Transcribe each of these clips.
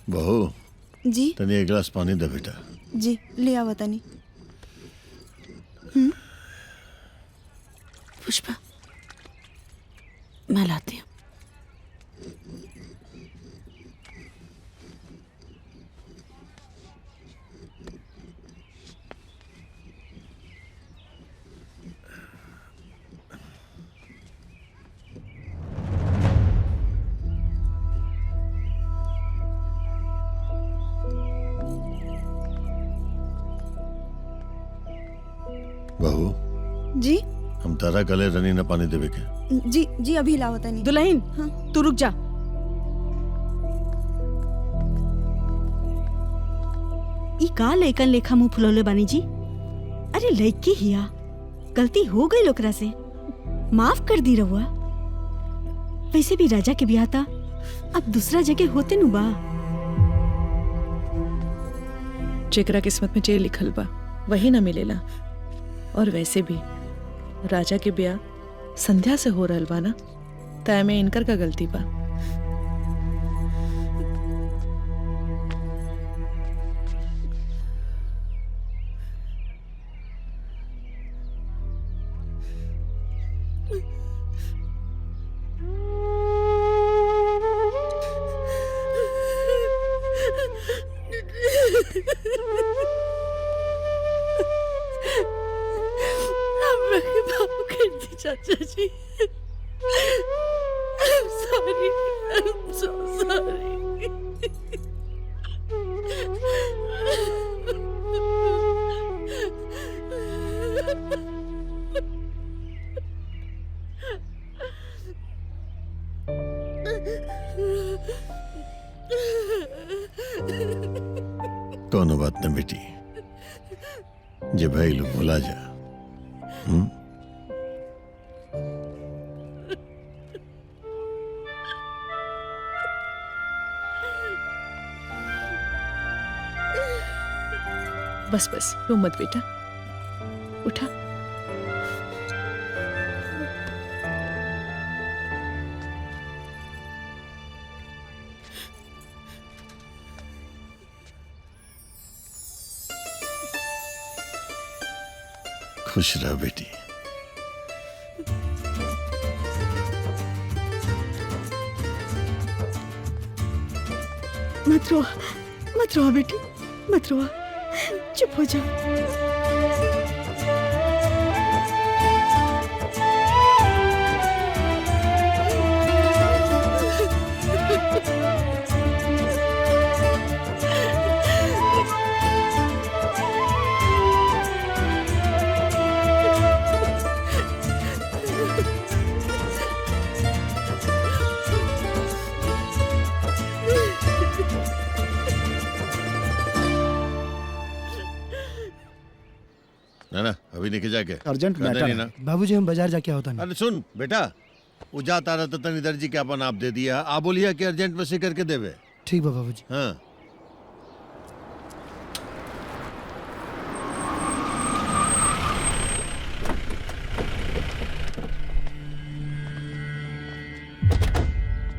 बहू जी तनी एक गिलास पानी दे बेटा। जी ले आवा तनी। पुष्पा मैं लाती हूँ। बहू जी हम तारा गले रनी न पानी देवे के। जी जी अभी लावा तनी। दुल्हन हाँ। तू रुक जा। ई का लेकन लेखा मुंह फुलौले बानी जी। अरे लड़की हिया गलती हो गई ओकरा से माफ कर दी रहुआ। वैसे भी राजा के ब्याह था अब दूसरा जगह होते नु बा। जेकरा किस्मत में जे लिखल बा वही ना मिलेला। और वैसे भी राजा के ब्याह संध्या से हो रहल बा ना, तय में इनकर का गलती बा। चाचा जी I'm sorry. I'm so sorry. कोनो बात न बेटी, जे भाई लोग भुला जा। बस बस रो मत बेटा, उठा। खुश रह बेटी। मत रो बेटी, मत रो, चुप हो जा। ना ना अभी निकल जाके अर्जेंट मैटर है। बाबूजी हम बाजार जाके होता नहीं। अरे सुन बेटा, वो जाता रहा तो तनी दर्जी के अपन आप दे दिया। आप बोलिए कि अर्जेंट में से करके देवे। ठीक बा बाबूजी। हाँ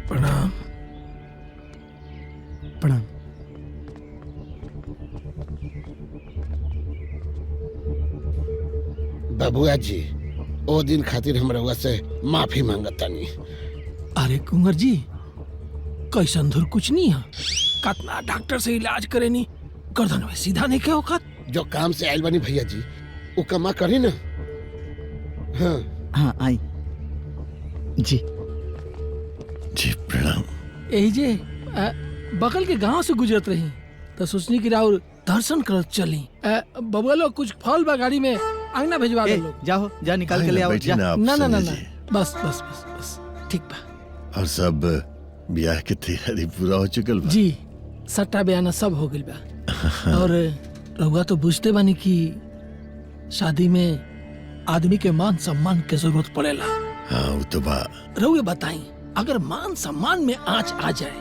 प्रणाम प्रणाम। बबुआ जी ओ दिन खातिर हम रउआ से माफी मांगतानी। अरे कुंवर जी कैसन धुर कुछ नहीं है। कतना डॉक्टर से इलाज करे नी, गर्दन में सीधा नहीं क्या औकात। जो काम से आयल बनी भैया जी वो कमा करी ना। हाँ हाँ आई जी। जी प्रणाम। यही जे बगल के गांव से गुजरत रही तो सोचनी की राउर दर्शन करत चली। बबुआ लोग कुछ फल बा गाड़ी में, आंगना भेजवा दे लोग। जाओ जा निकाल के ले आओ। बैठी जा। ना आप ना ना ना समझे ना जी। बस बस बस बस ठीक बा और सब ब्याह की तैयारी पूरा हो चुकल बा। जी। सट्टा बयाना सब हो गइल बा। और रउआ तो बुझते बानी कि शादी में आदमी के मान सम्मान के जरूरत पड़ेला। हाँ वो तो बा। रउए बताई अगर मान सम्मान में आंच आ जाए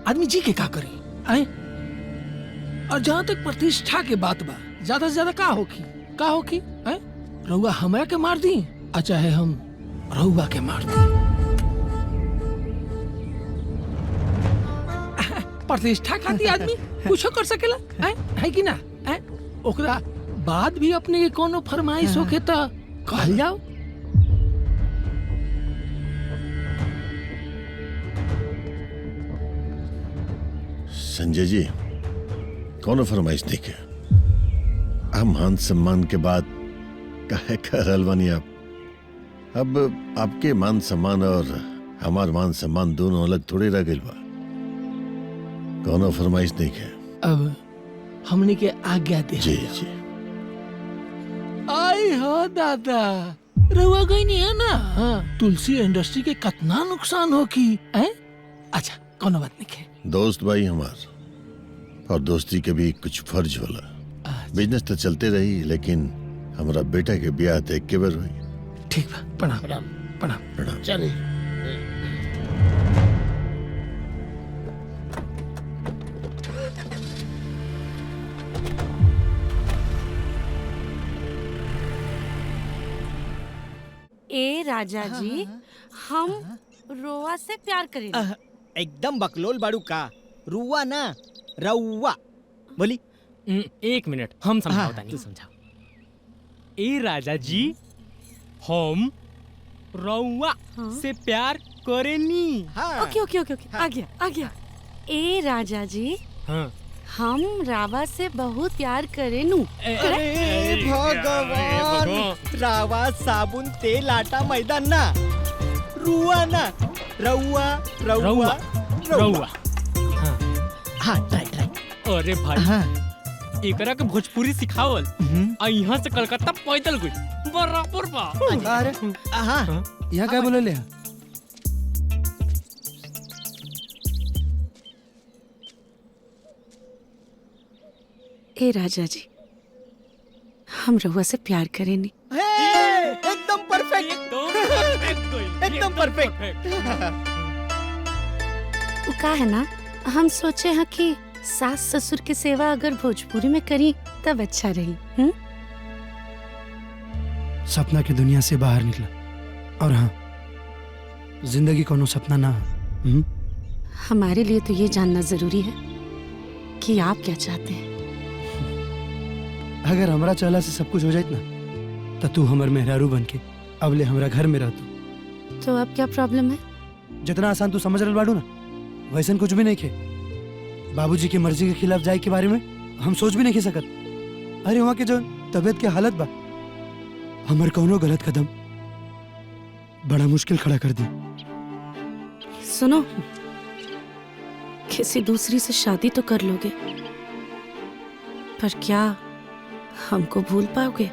आदमी जी के का करी आए। और जहाँ तक प्रतिष्ठा के बात बा, ज्यादा से ज्यादा का होखी आए। रउआ हमरा के मार दी आ चाहे हम रउआ के मार दी। प्रतिष्ठा खातिर आदमी कुछ कर सकेला है कि ना है? ओकरा बाद भी अपने के कोनो फरमाइश होके तो कहल जाओ। संजय जी कौन फरमाइश नहीं के अब मान सम्मान के बाद काहे कर अलवानी आप। अब आपके मान सम्मान और हमार मान सम्मान दोनों अलग थोड़े रह गए बा। कौन फरमाइश नहीं के अब हमने के आज्ञा दे। जी जी आई हो दादा रहुआ गई नहीं है ना। हाँ, तुलसी इंडस्ट्री के कितना नुकसान हो की है? अच्छा कोनो बात नहीं के दोस्त भाई हमार और दोस्ती के भी कुछ फर्ज होला। बिजनेस तो चलते रही लेकिन हमारा बेटा के ब्याह देख के बेर हुई। ठीक बा प्रणाम प्रणाम प्रणाम। चले ए राजा जी हम रोआ से प्यार करेंगे। एकदम बकलोल बाड़ू का रुआ ना रउआ बोली। एक मिनट हम समझाओ तानी। समझाओ। ए राजा जी हम रउआ से प्यार करेनी। ओके ओके ओके ओके आ गया। ए राजा जी हाँ। हम रावा से बहुत प्यार करेनू। अरे भगवान रावा साबुन तेल आटा मैदान ना रुआ ना रउआ रउआ रउआ। हाँ ट्राई। अरे भाई एकरा के भोजपुरी सिखावल आ यहाँ से कलकत्ता पैदल गई बराबर बा। अरे हाँ यहाँ क्या बोले ले? ए राजा जी हम रउआ से प्यार करेनी। एकदम परफेक्ट एकदम परफेक्ट। वो का है ना हम सोचे हैं कि सास ससुर की सेवा अगर भोजपुरी में करी तब अच्छा रही। सपना की दुनिया से बाहर निकला और हाँ जिंदगी कोनो सपना ना है। हमारे लिए तो ये जानना जरूरी है कि आप क्या चाहते हैं। अगर हमरा चला से सब कुछ हो जाए ना तो तू हमर मेहरारू बन के अब ले हमरा घर में रहतू। तो अब क्या प्रॉब्लम है? जितना आसान तू समझ रहा बाड़ू ना वैसन कुछ भी नहीं खे। बाबूजी की मर्जी के खिलाफ जाए के बारे में हम सोच भी नहीं खे सकत। अरे वहाँ के जो तबीयत के हालत बा हमर कौनो गलत कदम बड़ा मुश्किल खड़ा कर दी। सुनो किसी दूसरी से शादी तो कर लोगे पर क्या हमको भूल पाओगे?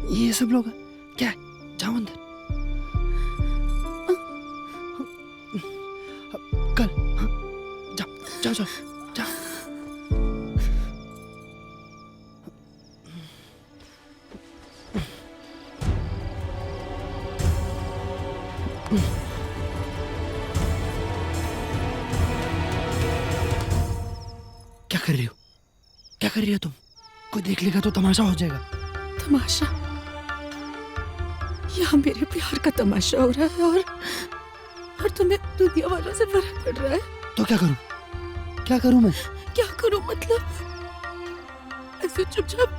ये सब लोग क्या है? जाओ अंदर। कल हाँ, जाओ जाओ जाओ जाओ। क्या कर रही हो? क्या कर रही हो तुम? कोई देख लेगा तो तमाशा हो जाएगा। तमाशा? यहाँ मेरे प्यार का तमाशा हो रहा है और और तुम्हें दुनिया वालों से फर्क पड़ रहा है। तो क्या करूं मैं? क्या करूं मतलब ऐसे चुपचाप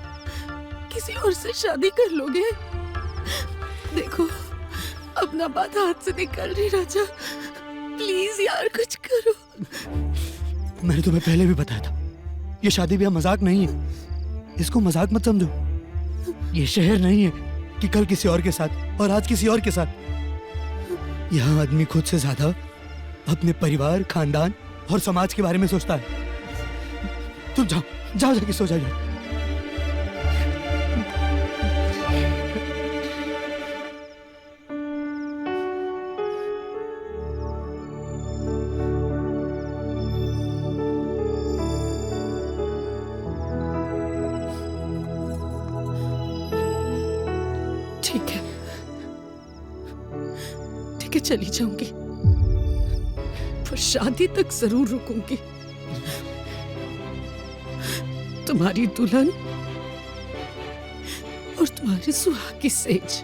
किसी और से शादी कर लोगे? देखो अपना बात हाथ से निकल रही राजा, प्लीज यार कुछ करो। मैंने तुम्हें पहले भी बताया था, ये शादी ब्याह मजाक नहीं है, इसको मजाक मत समझो। ये शहर नहीं है कि कल किसी और के साथ और आज किसी और के साथ। यहाँ आदमी खुद से ज्यादा अपने परिवार, खानदान और समाज के बारे में सोचता है। तुम जाओ जाके सो जाओ। ठीक है चली जाऊंगी, पर शादी तक जरूर रुकूंगी। तुम्हारी दुल्हन और तुम्हारी सुहाग की सेज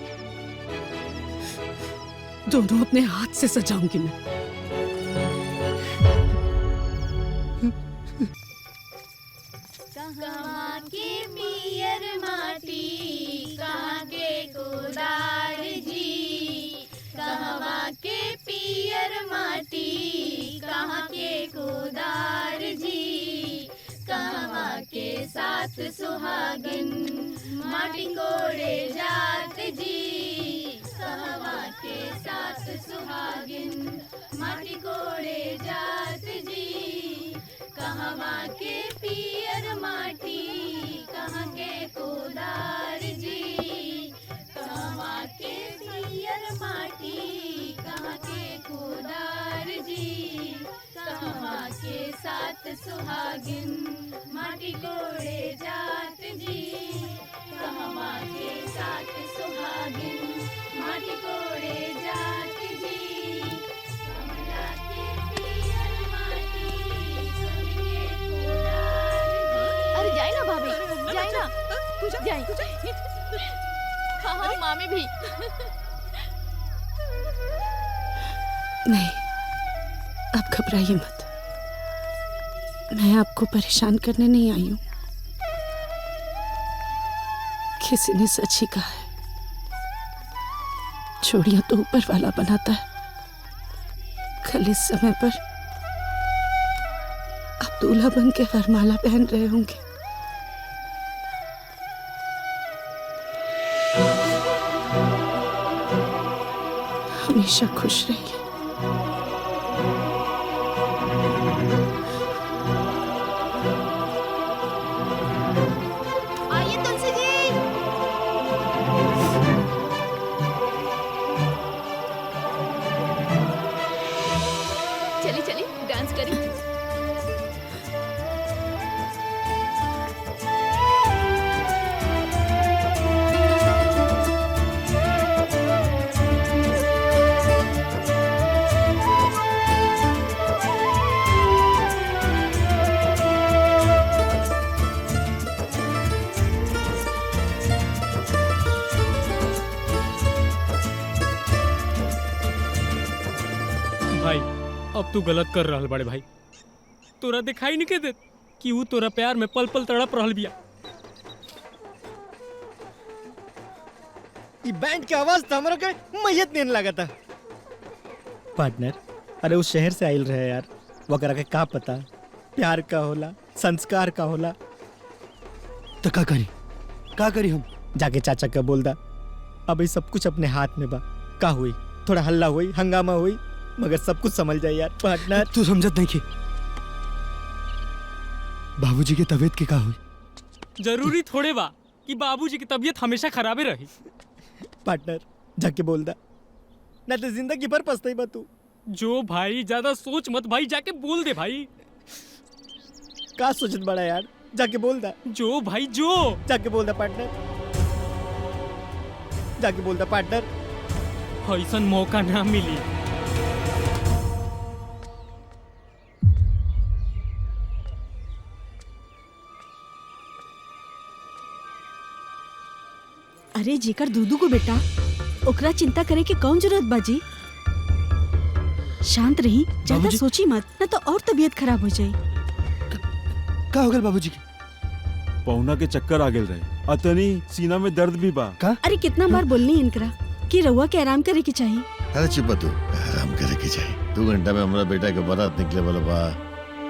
दोनों अपने हाथ से सजाऊंगी मैं। कहाँ के पियर माटी, कहाँ के कोदार जी, कहाँ के पियर माटी, कहाँ के कोदार जी, कहाँ के साथ सुहागिन माटी कोड़े जात जी, कहाँ के साथ सुहागिन माटी कोड़े जात जी, कहाँ के पियर माटी, कहाँ के कोदार जी, कहाँ के पियर माटी, कहाँ के कोदार जी, कहाँ के साथ सुहागिन माटी कोड़े जात जी, कहाँ के साथ सुहागिन माटी कोड़े जात जी, कमला के पियर माटी, कहाँ के कोदार जी। अरे जाए ना भाभी, जाए ना, जाए। हाँ हाँ मामी भी। नहीं, आप घबराइए मत, मैं आपको परेशान करने नहीं आई हूं। किसी ने सच ही कहा है, जोड़ियां तो ऊपर वाला बनाता है। कल इस समय पर आप दूल्हा बन के वरमाला पहन रहे होंगे। हमेशा खुश रहिए। आइए तुलसी जी। चली चली डांस करी। भाई अब तू गलत कर रहल बड़े भाई, तोरा दिखाई नहीं के देत कि वो तोरा प्यार में पल पल तड़प रहल बिया। ये बैंड की आवाज तो हमरा के मैयत नहीं लगा था। पार्टनर, अरे उस शहर से आइल रहे यार, वगैरह के का पता प्यार का होला, संस्कार का होला। तो का करी हम? जाके चाचा का बोल दा, अब ये सब कुछ अपने हाथ में बा। का हुई, थोड़ा हल्ला हुई, हंगामा हुई, मगर सब कुछ संभल जाए यार। पार्टनर तू समझत नहीं कि बाबूजी की तबीयत की का हुई? जरूरी थोड़े बा कि बाबूजी की तबीयत हमेशा खराबे रही। पार्टनर जाके बोल दा, ना तो जिंदगी भर पछताई बा तू। जो भाई ज्यादा सोच मत भाई, जाके बोल दे भाई। का सोचत बड़ा यार, जाके बोल दा। जो भाई जो, जाके बोल दा पार्टनर, जाके बोल दा पार्टनर। ऐसा मौका ना मिली। अरे जेकर दूधू को बेटा, ओकरा चिंता करे की कौन जरूरत बाजी? शांत रही, ज्यादा बाबूजी। सोची मत, न तो और तबीयत खराब हो जाए। का हो गल बाबूजी के? पहुना के चक्कर आ गेल रहे, अतनी सीना में दर्द भी बा। अरे कितना बार बोलनी इनकरा कि रउआ के आराम करे के चाहिए। अरे चुप तू, आराम करे के चाहिए। 2 घंटा में हमारा बेटा के बारात निकले वाला बा,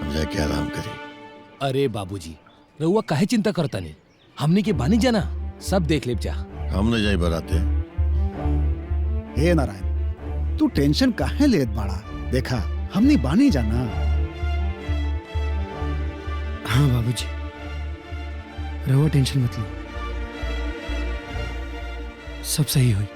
हम जाके आराम करी। अरे बाबूजी, रउआ काहे चिंता करता नहीं, हमने के बानी जाना सब देख लेब जा। हम न जाए बाराते। हे नारायण, तू टेंशन काहे लेत बाड़ा? देखा हमनी बानी जाना। हाँ बाबूजी, रहो टेंशन मत लो, सब सही हुई।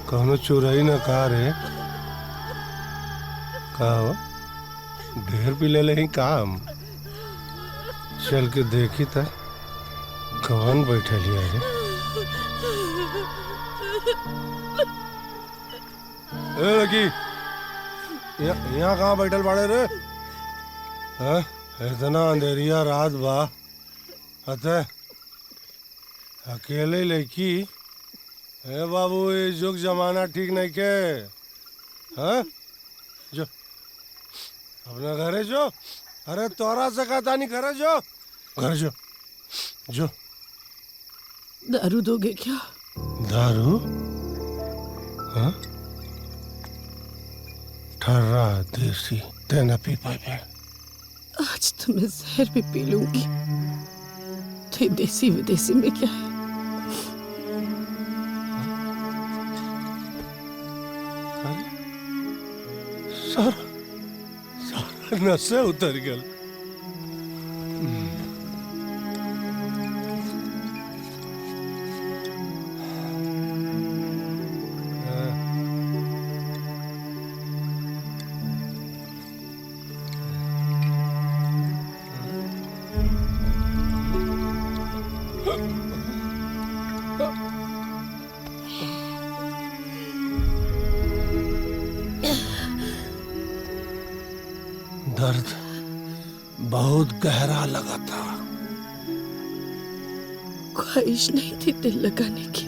कौनो चुराई ना कहा रे, कहा हो ढेर पी ले ही काम। चल के देखी था कौन बैठा लिया रे। ए लगी, यहाँ कहाँ बैठल बाड़े रे? हाँ? इतना अंधेरिया रात बा, अतः अकेले लड़की। ए बाबू, ये जुग जमाना ठीक नहीं के। हाँ? जो अपना घरे जो, अरे तोरा से कहता नहीं, घरे जो, घर जो, जो। दारू दोगे क्या? दारू? हाँ? ठर्रा देसी तेना पी पाए। आज तो मैं जहर भी पी लूंगी, तो देसी विदेशी में क्या है? सारा नशे उतर गल। दर्द बहुत गहरा लगा था। ख्वाहिश नहीं थी दिल लगाने की,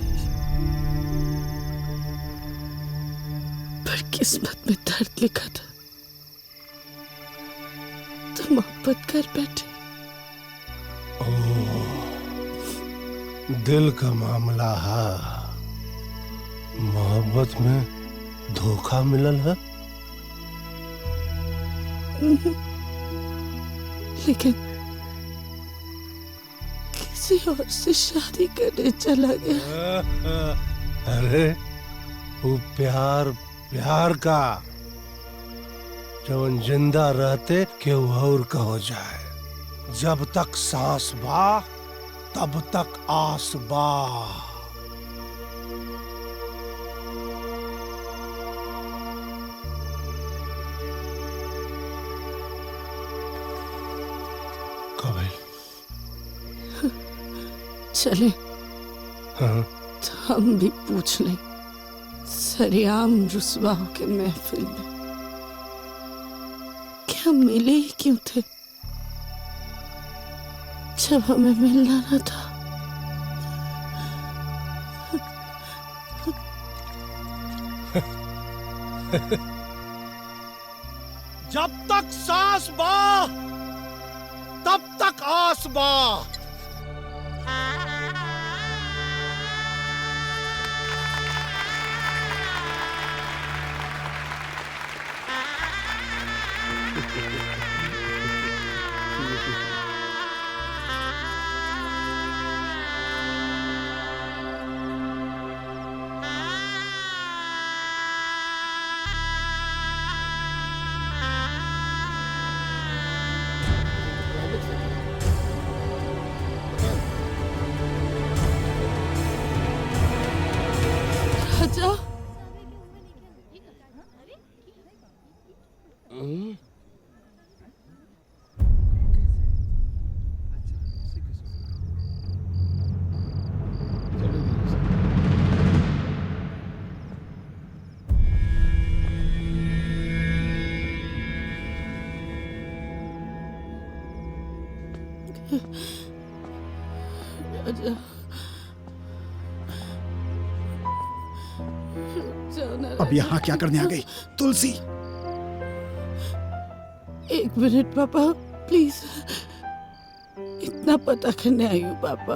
पर किस्मत में दर्द लिखा था तो मोहब्बत कर बैठे। दिल का मामला है, मोहब्बत में धोखा मिलल है। लेकिन किसी और से शादी करने चला गया। अरे वो प्यार प्यार का जब जिंदा रहते केहू और का हो जाए। जब तक सांस बा तब तक आस बा। चले हाँ? तो हम भी पूछ लें, सरेआम रुसवा के महफिल में क्या मिले ही क्यों थे जब हमें मिलना न था? जब तक सांस बा तब तक आस बा। राजा राजा जाना अब यहाँ क्या करने आ गई तुलसी? एक मिनट पापा प्लीज, इतना पता करने आई हूँ पापा।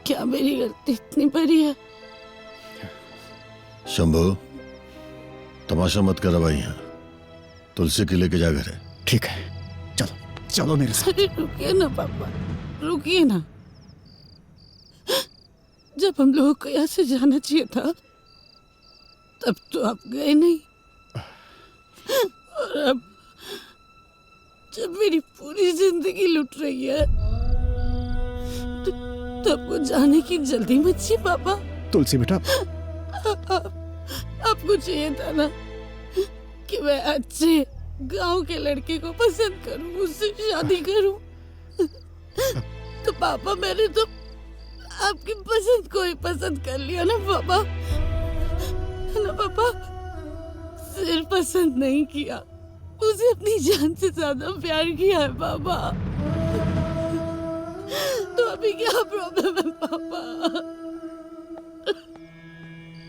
क्या मेरी गलती इतनी बड़ी है? शंभू, तमाशा मत कर भाई, यहाँ तुलसी के लेके जा घर है। ठीक है, चलो चलो मेरे साथ। अरे रुकिए ना पापा, रुकिए ना। जब हम लोगों को यहाँ से जाना चाहिए था तब तो आप गए नहीं, और अब जब मेरी पूरी जिंदगी लुट रही है तब को जाने की जल्दी मत चाहिए पापा। तुलसी बेटा, आपको चाहिए था ना कि मैं अच्छे गांव के लड़के को पसंद करूं, उससे शादी करूं। तो पापा मैंने तो आपकी पसंद को ही पसंद कर लिया ना पापा, ना पापा। सिर्फ पसंद नहीं किया, उसे अपनी जान से ज्यादा प्यार किया है पापा। तो अभी क्या प्रॉब्लम है पापा?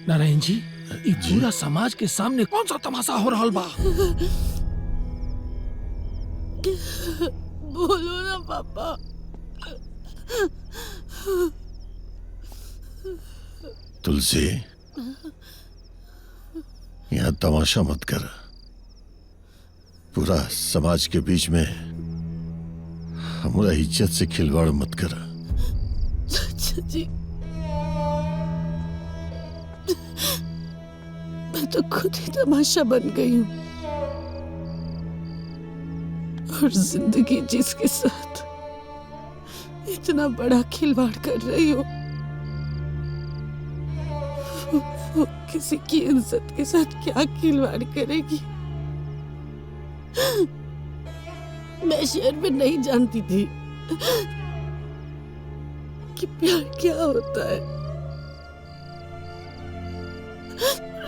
नारायण जी, ये पूरा समाज के सामने कौन सा तमाशा हो रहा बा? बोलो ना पापा। तुलसी, यहाँ तमाशा मत कर। पूरा समाज के बीच में हमारा इज्जत से खिलवाड़ मत कर। अच्छा जी, मैं तो खुद ही तमाशा बन गई हूँ, और जिंदगी जिसके साथ इतना बड़ा खिलवाड़ कर रही हो वो किसी की इज्जत के साथ क्या खिलवाड़ करेगी? मैं शहर में नहीं जानती थी कि प्यार क्या होता है,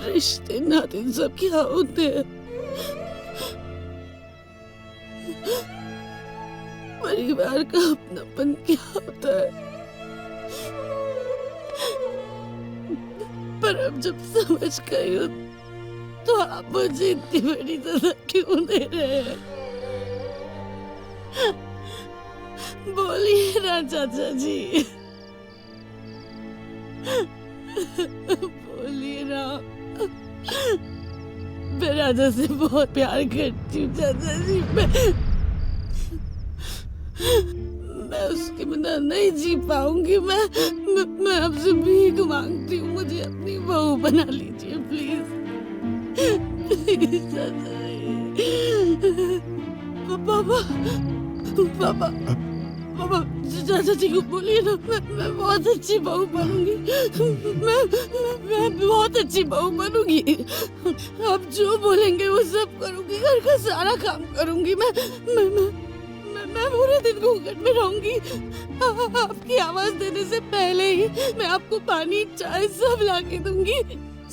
रिश्ते नाते सब क्या होते हैं, परिवार का अपनापन क्या होता है। पर अब जब समझ गई हूँ तो आप मुझे इतनी बड़ी सजा क्यों दे रहे हैं? बोलिए ना चाचा जी, बोलिए ना। मैं राजा से बहुत प्यार करती हूँ चाचा जी। मैं उसके बिना नहीं जी पाऊंगी। मैं आपसे भीख मांगती हूँ, मुझे अपनी बहू बना लीजिए प्लीज, प्लीज चाचा जी। पापा पापा पापा चाचा जी को बोलिए ना, मैं बहुत अच्छी बहू बनूंगी। मैं बहुत अच्छी बहू बनूंगी। आप जो बोलेंगे वो सब करूंगी, घर का सारा काम करूंगी। मैं पूरे दिन घूंघट में रहूंगी। आपकी आवाज देने से पहले ही मैं आपको पानी चाय सब ला के दूंगी,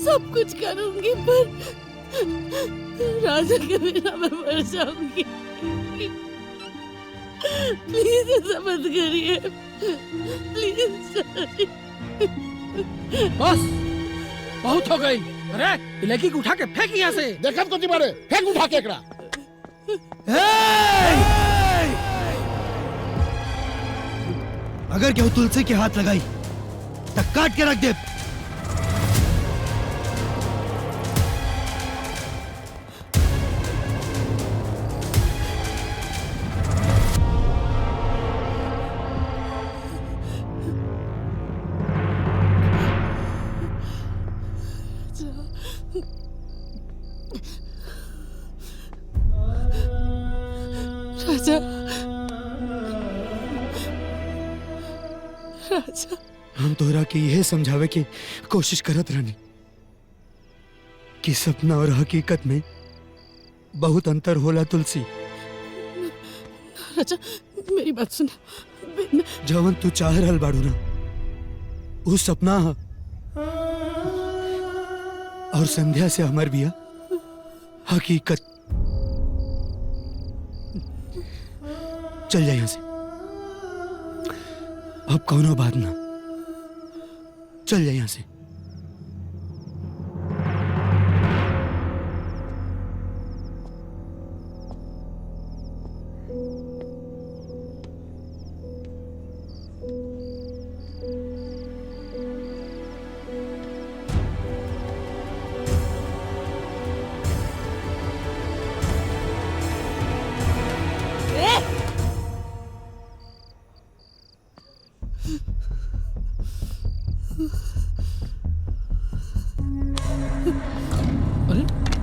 सब कुछ करूंगी। पर राजा के बिना मैं मर जाऊंगी। प्लीज ऐसा मत करिए, प्लीज। बस बहुत हो गई। अरे लड़की को उठा के फेंक यहाँ से। देखा तो तुम्हारे, फेंक उठा के एकरा। अगर केहू तुलसी के हाथ लगाई तो काट के रख दे। राजा राजा हम तोहरा के यह समझावे की कोशिश करत रहनी कि सपना और हकीकत में बहुत अंतर होला तुलसी। राजा मेरी बात सुन। जवन तू चाह रहल बाड़ू ना वो सपना है और संध्या से हमार बिया हकीकत। चल जाए यहां से, अब कौनो बात ना, चल जाए यहां से।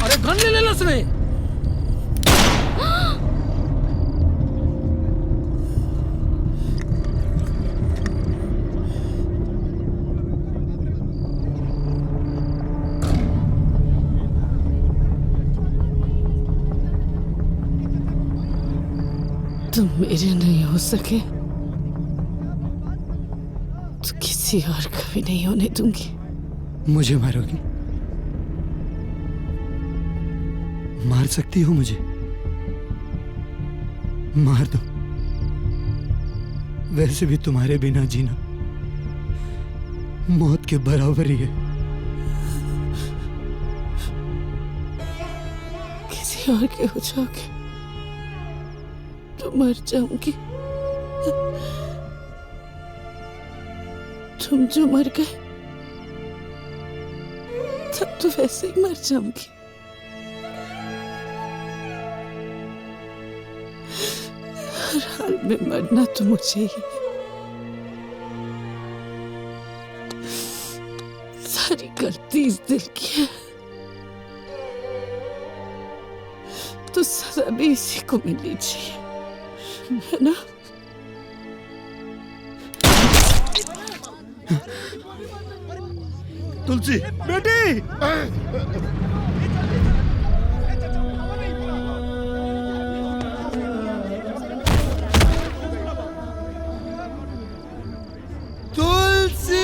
अरे गन ले लेला उसने। तुम मेरे नहीं हो सके तो किसी और का भी नहीं होने दूंगी। मुझे मारोगी? मार सकती हो मुझे? मार दो, वैसे भी तुम्हारे बिना जीना मौत के बराबर ही है। किसी और के हो जाओगे तो मर जाऊंगी। तुम जो मर गए तब तो वैसे ही मर जाऊंगी। हर हाल में मरना तो मुझे ही है। सारी गलती इस दिल की है तो सजा भी इसी को मिलनी चाहिए, है ना? तुलसी बेटी, तुलसी।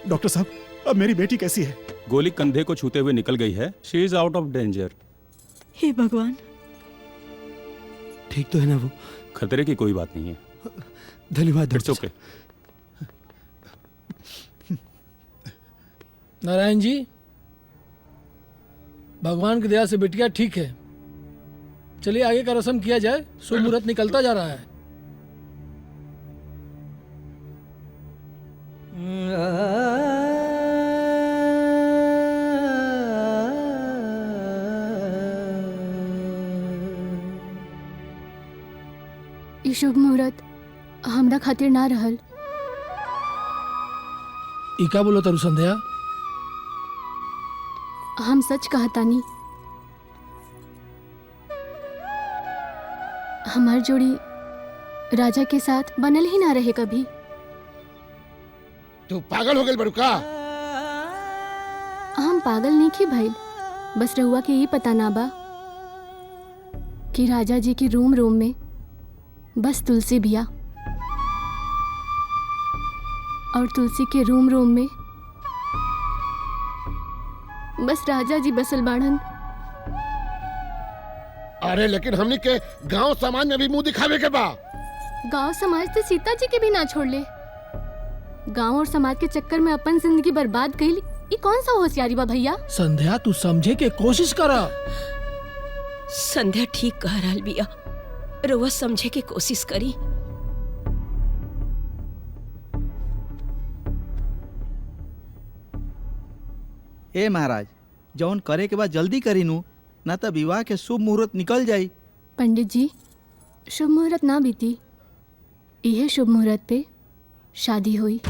डॉक्टर साहब, अब मेरी बेटी कैसी है? गोली कंधे को छूते हुए निकल गई है। She is out of danger. हे भगवान, ठीक तो है ना वो? खतरे की कोई बात नहीं है। धन्यवाद। इट्स ओके। नारायण जी, भगवान की दया से बिटिया ठीक है। चलिए आगे का रस्म किया जाए। शुभ मुहूर्त निकलता जा रहा है। ई शुभ मुहूर्त हमरा खातिर ना रहल। ई का बोलो तरु संध्या? हम सच कहतानी, हमार जोड़ी राजा के साथ बनल ही ना रहे कभी। तू पागल हो गई बड़ू का? हम हम पागल नहीं की भाई, बस रहुआ के ये पता ना बा कि राजा जी के रूम रूम में बस तुलसी बिया और तुलसी के रूम रूम में बस राजा जी बसल बाढ़न। अरे लेकिन हमनी के गांव समाज में भी मुंह दिखावे के बा। गांव समाज तो सीता जी के भी ना छोड़ ले। गांव और समाज के चक्कर में अपन जिंदगी बर्बाद कइल, ये कौन सा होशियारी बा भैया? संध्या तू समझे के कोशिश करा। संध्या ठीक कह रहल बिया, रउआ समझे के कोशिश करी। ए महाराज, जौन करे के बाद जल्दी करी नू, ना तो विवाह के शुभ मुहूर्त निकल जाई। पंडित जी, शुभ मुहूर्त ना बीती, यह शुभ मुहूर्त पे शादी हुई।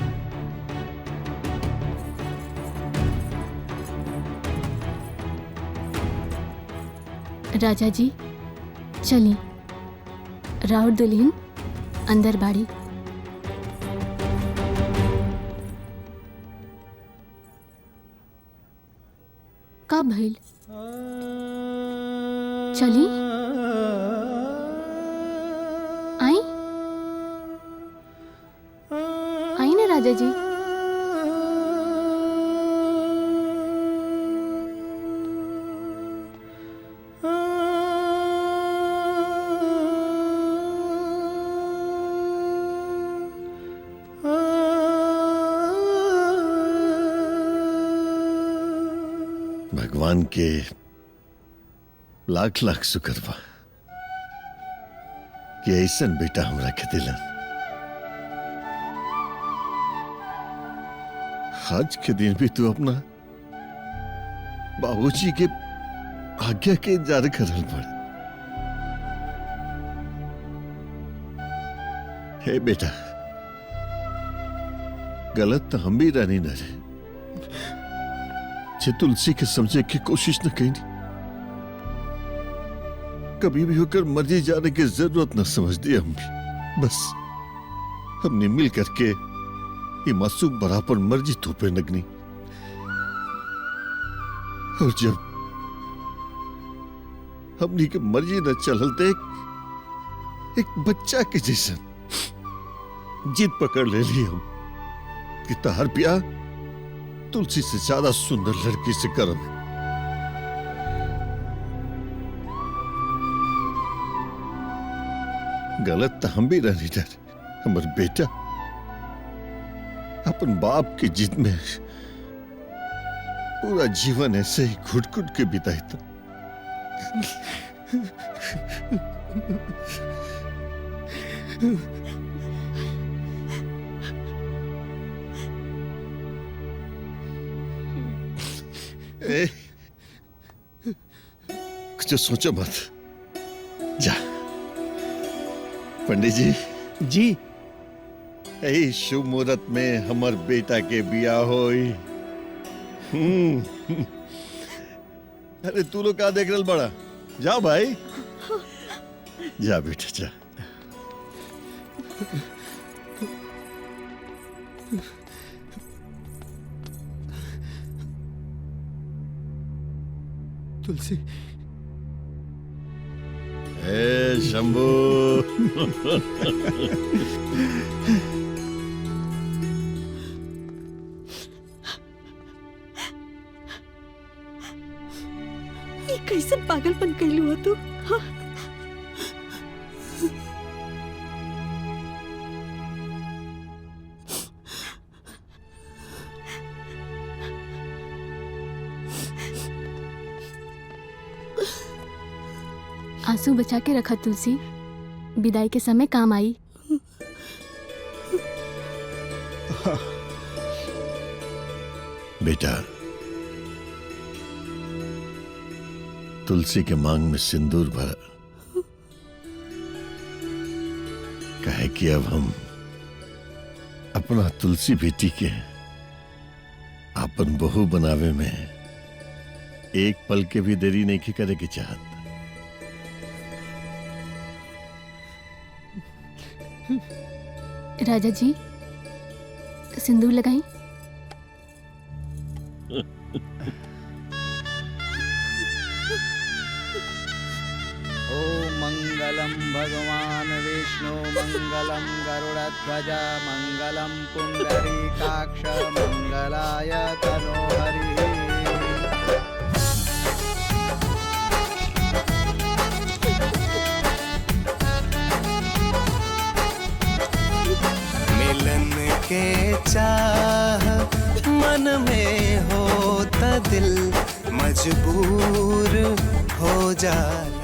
राजा जी चली, राउर दुल्हन अंदर बाड़ी। कब भइल? चली आई आई ना राजा जी। भगवान के लाख लाख शुक्र बा कि ऐसन बेटा हमरा के दिलन। आज के दिन भी तू अपना बाबूजी के आज्ञा के इंतजार कर रहल बाड़े। हे बेटा, गलत तो हम भी रहनी न रहे, जे तुलसी के समझे की कोशिश न कहीं। कभी भी होकर मर्जी जाने की जरूरत न समझ दी हम भी। बस हमने मिल करके ये मासूम बराबर मर्जी थोपे लगनी। और जब हमनी के मर्जी न चलते एक बच्चा के जैसा जिद पकड़ ले ली हम कि तहार प्यार तुलसी से ज्यादा सुंदर लड़की से करम। गलत तो हम भी रहनी डर। हमार बेटा अपन बाप की जिद में पूरा जीवन ऐसे ही घुट घुट के बिताई था। कुछ सोचो मत, जा। पंडित जी जी, यही शुभ मुहूर्त में हमार बेटा के बियाह होई। अरे तू लोग क्या देख रहा बड़ा? जाओ भाई, जा बेटा जा। तुलसी, ए शंभू, ये कैसे पागलपन कैलू हो तू? हाँ? आंसू बचा के रखा तुलसी, विदाई के समय काम आई। बेटा, तुलसी के मांग में सिंदूर भरा। कहे कि अब हम अपना तुलसी बेटी के अपन बहू बनावे में एक पल के भी देरी नहीं की करे की चाहत। राजा जी, सिंदूर लगाई। मंगलम भगवान विष्णु मंगलम गरुड़ध्वज मंगलम पुंडरीकाक्ष मंगलाय तनोहरि। मिलन के चाह मन में हो त दिल मजबूर हो जाए।